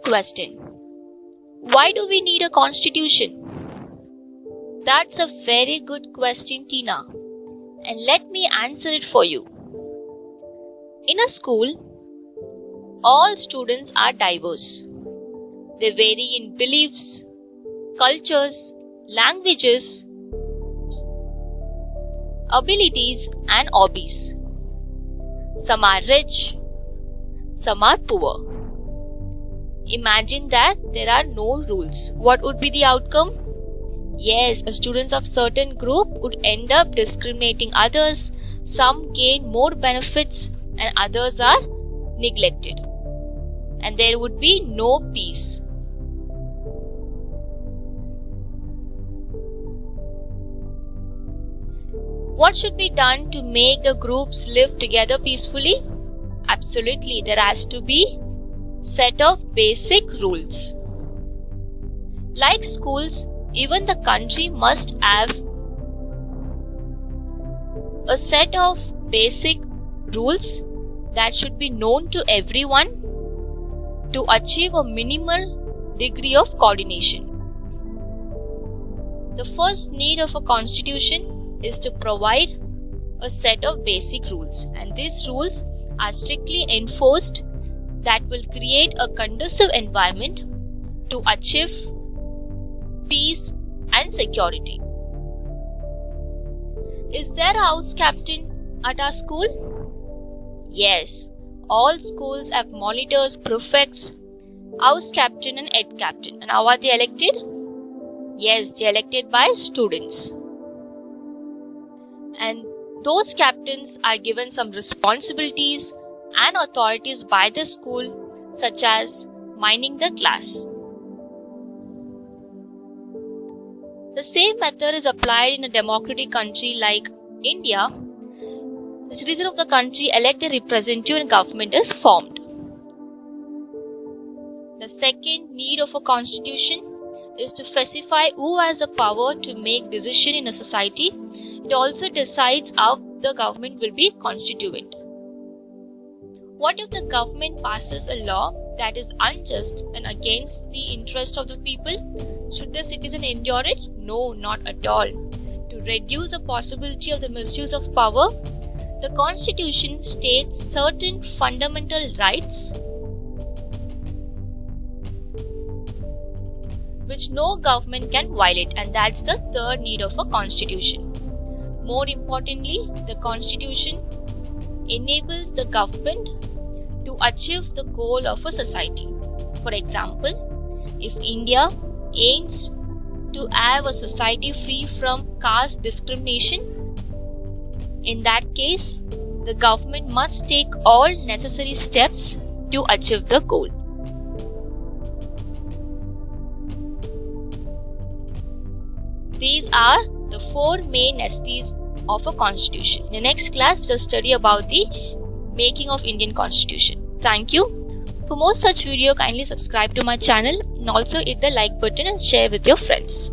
question. Why do we need a constitution? That's a very good question, Tina. And let me answer it for you. In a school, all students are diverse. They vary in beliefs, cultures, languages, abilities and hobbies. Some are rich, some are poor. Imagine that there are no rules. What would be the outcome? Yes, students of certain group would end up discriminating others. Some gain more benefits and others are neglected. And there would be no peace. What should be done to make the groups live together peacefully? Absolutely, there has to be set of basic rules. Like schools, even the country must have a set of basic rules that should be known to everyone to achieve a minimal degree of coordination. The first need of a constitution is to provide a set of basic rules, and these rules are strictly enforced that will create a conducive environment to achieve peace and security. Is there a house captain at our school? Yes, all schools have monitors, prefects, house captain and head captain. And how are they elected? Yes, they are elected by students. And those captains are given some responsibilities and authorities by the school, such as minding the class. The same method is applied in a democratic country like India. The citizens of the country elect a representative and government is formed. The second need of a constitution is to specify who has the power to make decisions in a society. It also decides how the government will be constituent. What if the government passes a law that is unjust and against the interest of the people? Should the citizen endure it? No, not at all. To reduce the possibility of the misuse of power, the Constitution states certain fundamental rights which no government can violate, and that's the third need of a constitution. More importantly, the Constitution enables the government to achieve the goal of a society. For example, if India aims to have a society free from caste discrimination, in that case, the government must take all necessary steps to achieve the goal. These are the four main necessities of a constitution. In the next class, we will study about the making of Indian Constitution. Thank you. For more such video, kindly subscribe to my channel and also hit the like button and share with your friends.